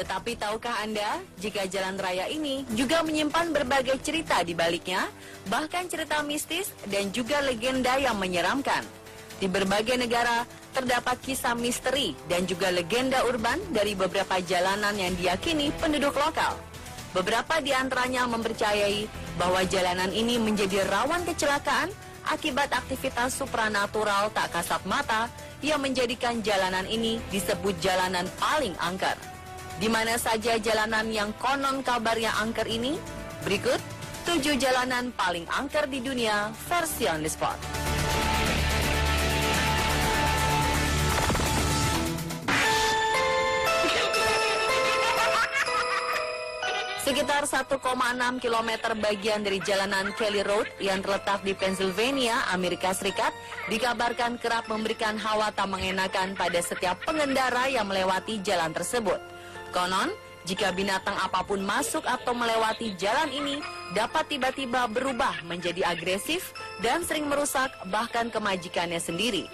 Tetapi tahukah Anda, jika jalan raya ini juga menyimpan berbagai cerita di baliknya, bahkan cerita mistis dan juga legenda yang menyeramkan. Di berbagai negara, terdapat kisah misteri dan juga legenda urban dari beberapa jalanan yang diyakini penduduk lokal. Beberapa di antaranya mempercayai bahwa jalanan ini menjadi rawan kecelakaan akibat aktivitas supranatural tak kasat mata yang menjadikan jalanan ini disebut jalanan paling angker. Di mana saja jalanan yang konon kabarnya angker ini? Berikut 7 jalanan paling angker di dunia versi On The Spot. Sekitar 1,6 km bagian dari jalanan Kelly Road yang terletak di Pennsylvania, Amerika Serikat, dikabarkan kerap memberikan hawa tak mengenakan pada setiap pengendara yang melewati jalan tersebut. Konon, jika binatang apapun masuk atau melewati jalan ini, dapat tiba-tiba berubah menjadi agresif dan sering merusak bahkan kemajikannya sendiri.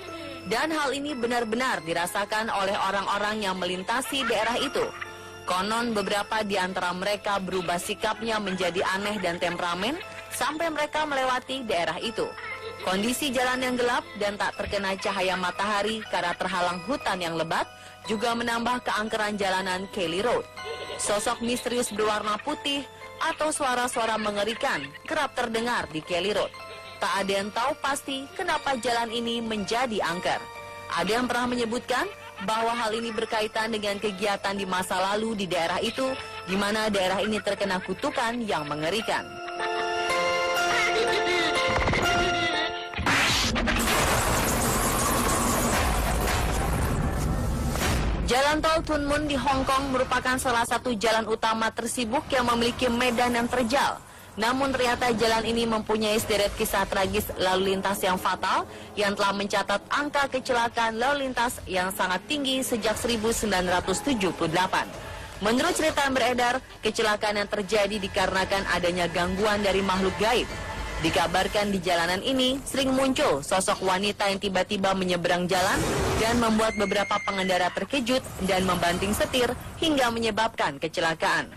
Dan hal ini benar-benar dirasakan oleh orang-orang yang melintasi daerah itu. Konon beberapa di antara mereka berubah sikapnya menjadi aneh dan temperamen sampai mereka melewati daerah itu. Kondisi jalan yang gelap dan tak terkena cahaya matahari karena terhalang hutan yang lebat juga menambah keangkeran jalanan Kelly Road. Sosok misterius berwarna putih atau suara-suara mengerikan kerap terdengar di Kelly Road. Tak ada yang tahu pasti kenapa jalan ini menjadi angker. Ada yang pernah menyebutkan bahwa hal ini berkaitan dengan kegiatan di masa lalu di daerah itu, di mana daerah ini terkena kutukan yang mengerikan. Jalan tol Tuen Mun di Hong Kong merupakan salah satu jalan utama tersibuk yang memiliki medan yang terjal. Namun ternyata jalan ini mempunyai sederet kisah tragis lalu lintas yang fatal yang telah mencatat angka kecelakaan lalu lintas yang sangat tinggi sejak 1978. Menurut cerita yang beredar, kecelakaan yang terjadi dikarenakan adanya gangguan dari makhluk gaib. Dikabarkan di jalanan ini sering muncul sosok wanita yang tiba-tiba menyeberang jalan dan membuat beberapa pengendara terkejut dan membanting setir hingga menyebabkan kecelakaan.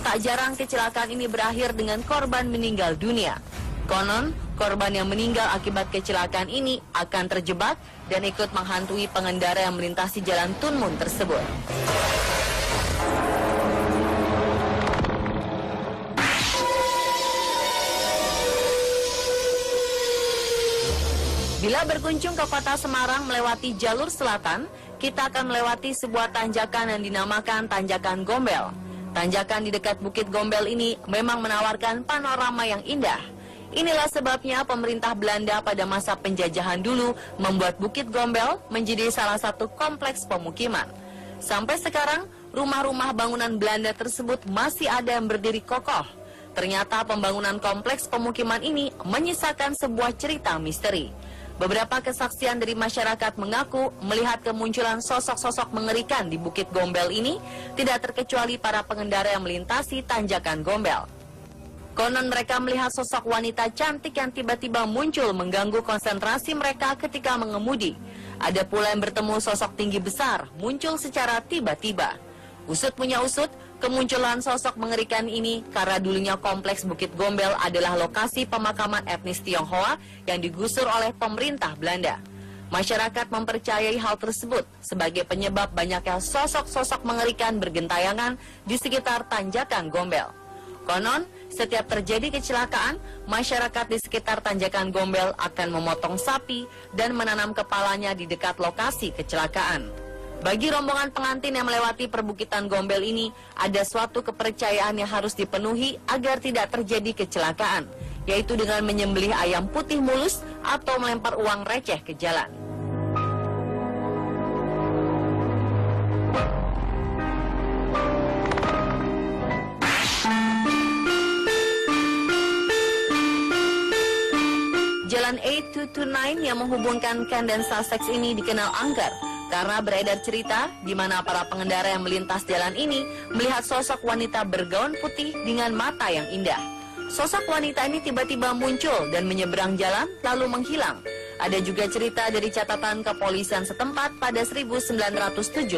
Tak jarang kecelakaan ini berakhir dengan korban meninggal dunia. Konon, korban yang meninggal akibat kecelakaan ini akan terjebak dan ikut menghantui pengendara yang melintasi jalan Tuen Mun tersebut. Bila berkunjung ke kota Semarang melewati jalur selatan, kita akan melewati sebuah tanjakan yang dinamakan Tanjakan Gombel. Tanjakan di dekat Bukit Gombel ini memang menawarkan panorama yang indah. Inilah sebabnya pemerintah Belanda pada masa penjajahan dulu membuat Bukit Gombel menjadi salah satu kompleks pemukiman. Sampai sekarang, rumah-rumah bangunan Belanda tersebut masih ada yang berdiri kokoh. Ternyata pembangunan kompleks pemukiman ini menyisakan sebuah cerita misteri. Beberapa kesaksian dari masyarakat mengaku melihat kemunculan sosok-sosok mengerikan di Bukit Gombel ini, tidak terkecuali para pengendara yang melintasi Tanjakan Gombel. Konon mereka melihat sosok wanita cantik yang tiba-tiba muncul mengganggu konsentrasi mereka ketika mengemudi. Ada pula yang bertemu sosok tinggi besar muncul secara tiba-tiba. Usut punya usut, kemunculan sosok mengerikan ini karena dulunya kompleks Bukit Gombel adalah lokasi pemakaman etnis Tionghoa yang digusur oleh pemerintah Belanda. Masyarakat mempercayai hal tersebut sebagai penyebab banyaknya sosok-sosok mengerikan bergentayangan di sekitar Tanjakan Gombel. Konon, setiap terjadi kecelakaan, masyarakat di sekitar Tanjakan Gombel akan memotong sapi dan menanam kepalanya di dekat lokasi kecelakaan. Bagi rombongan pengantin yang melewati perbukitan Gombel ini, ada suatu kepercayaan yang harus dipenuhi agar tidak terjadi kecelakaan, yaitu dengan menyembelih ayam putih mulus atau melempar uang receh ke jalan. Jalan A229 yang menghubungkan Kent dan Sussex ini dikenal angker karena beredar cerita di mana para pengendara yang melintas jalan ini melihat sosok wanita bergaun putih dengan mata yang indah. Sosok wanita ini tiba-tiba muncul dan menyeberang jalan lalu menghilang. Ada juga cerita dari catatan kepolisian setempat pada 1974.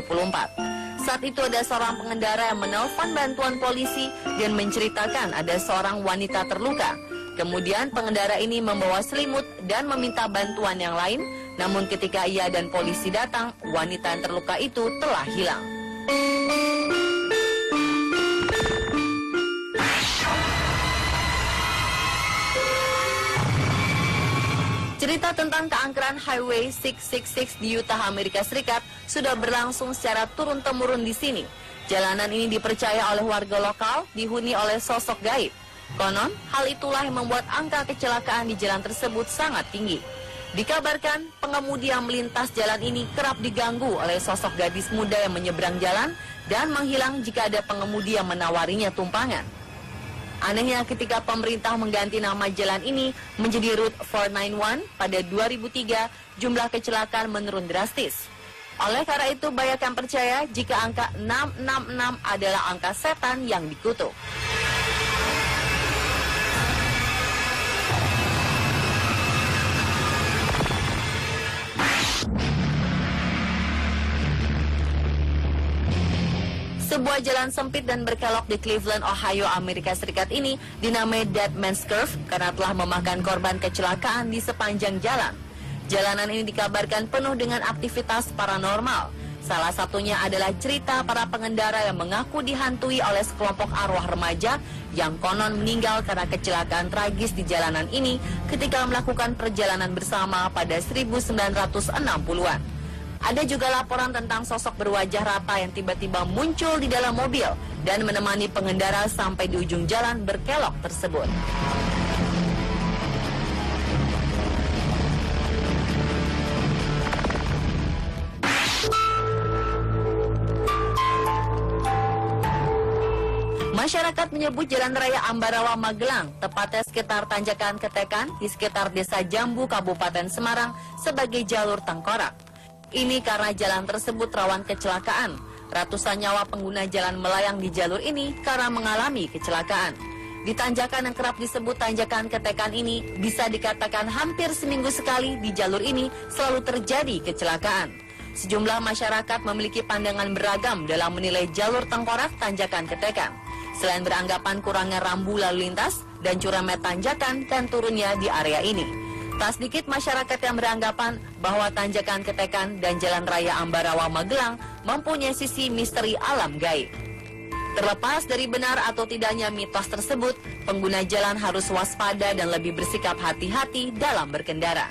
Saat itu ada seorang pengendara yang menelpon bantuan polisi dan menceritakan ada seorang wanita terluka. Kemudian pengendara ini membawa selimut dan meminta bantuan yang lain. Namun ketika ia dan polisi datang, wanita yang terluka itu telah hilang. Cerita tentang keangkeran Highway 666 di Utah, Amerika Serikat sudah berlangsung secara turun-temurun di sini. Jalanan ini dipercaya oleh warga lokal dihuni oleh sosok gaib. Konon, hal itulah yang membuat angka kecelakaan di jalan tersebut sangat tinggi. Dikabarkan, pengemudi yang melintas jalan ini kerap diganggu oleh sosok gadis muda yang menyeberang jalan dan menghilang jika ada pengemudi yang menawarinya tumpangan. Anehnya ketika pemerintah mengganti nama jalan ini menjadi Route 491 pada 2003, jumlah kecelakaan menurun drastis. Oleh karena itu, banyak yang percaya jika angka 666 adalah angka setan yang dikutuk. Sebuah jalan sempit dan berkelok di Cleveland, Ohio, Amerika Serikat ini dinamai Dead Man's Curve karena telah memakan korban kecelakaan di sepanjang jalan. Jalanan ini dikabarkan penuh dengan aktivitas paranormal. Salah satunya adalah cerita para pengendara yang mengaku dihantui oleh sekelompok arwah remaja yang konon meninggal karena kecelakaan tragis di jalanan ini ketika melakukan perjalanan bersama pada 1960-an. Ada juga laporan tentang sosok berwajah rata yang tiba-tiba muncul di dalam mobil dan menemani pengendara sampai di ujung jalan berkelok tersebut. Masyarakat menyebut Jalan Raya Ambarawa Magelang, tepatnya sekitar Tanjakan Ketekan di sekitar Desa Jambu, Kabupaten Semarang, sebagai jalur tengkorak. Ini karena jalan tersebut rawan kecelakaan. Ratusan nyawa pengguna jalan melayang di jalur ini karena mengalami kecelakaan. Di tanjakan yang kerap disebut Tanjakan Ketekan ini, bisa dikatakan hampir seminggu sekali di jalur ini selalu terjadi kecelakaan. Sejumlah masyarakat memiliki pandangan beragam dalam menilai jalur tengkorak Tanjakan Ketekan. Selain beranggapan kurangnya rambu lalu lintas dan curamnya tanjakan dan turunnya di area ini. Tak sedikit masyarakat yang beranggapan bahwa Tanjakan Ketekan dan Jalan Raya Ambarawa Magelang mempunyai sisi misteri alam gaib. Terlepas dari benar atau tidaknya mitos tersebut, pengguna jalan harus waspada dan lebih bersikap hati-hati dalam berkendara.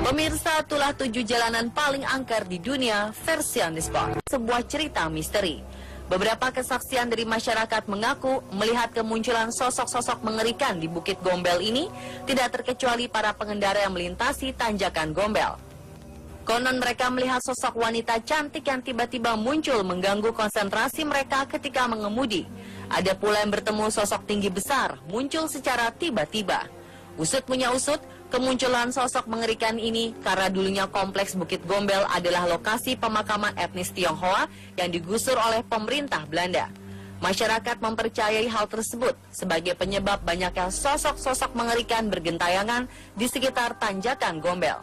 Pemirsa, itulah 7 jalanan paling angker di dunia versi On The Spot. Sebuah cerita misteri. Beberapa kesaksian dari masyarakat mengaku melihat kemunculan sosok-sosok mengerikan di Bukit Gombel ini tidak terkecuali para pengendara yang melintasi Tanjakan Gombel. Konon mereka melihat sosok wanita cantik yang tiba-tiba muncul mengganggu konsentrasi mereka ketika mengemudi. Ada pula yang bertemu sosok tinggi besar muncul secara tiba-tiba. Usut punya usut, kemunculan sosok mengerikan ini karena dulunya kompleks Bukit Gombel adalah lokasi pemakaman etnis Tionghoa yang digusur oleh pemerintah Belanda. Masyarakat mempercayai hal tersebut sebagai penyebab banyaknya sosok-sosok mengerikan bergentayangan di sekitar Tanjakan Gombel.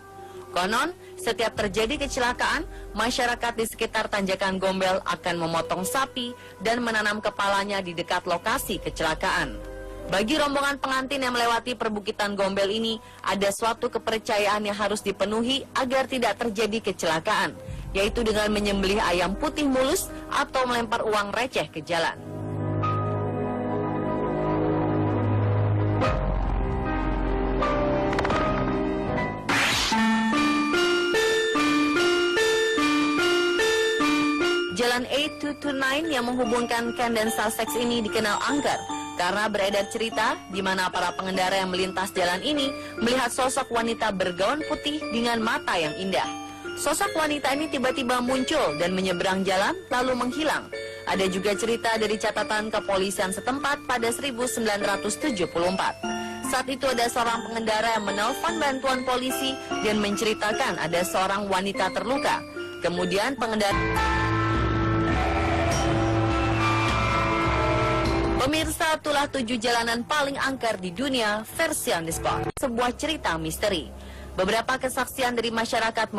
Konon, setiap terjadi kecelakaan, masyarakat di sekitar Tanjakan Gombel akan memotong sapi dan menanam kepalanya di dekat lokasi kecelakaan. Bagi rombongan pengantin yang melewati perbukitan Gombel ini, ada suatu kepercayaan yang harus dipenuhi agar tidak terjadi kecelakaan, yaitu dengan menyembelih ayam putih mulus atau melempar uang receh ke jalan. Jalan A229 yang menghubungkan Kent dan Sussex ini dikenal angker karena beredar cerita di mana para pengendara yang melintas jalan ini melihat sosok wanita bergaun putih dengan mata yang indah. Sosok wanita ini tiba-tiba muncul dan menyeberang jalan lalu menghilang. Ada juga cerita dari catatan kepolisian setempat pada 1974. Saat itu ada seorang pengendara yang menelpon bantuan polisi dan menceritakan ada seorang wanita terluka. Kemudian pengendara... Pemirsa, itulah 7 jalanan paling angker di dunia versi On The Spot. Sebuah cerita misteri. Beberapa kesaksian dari masyarakat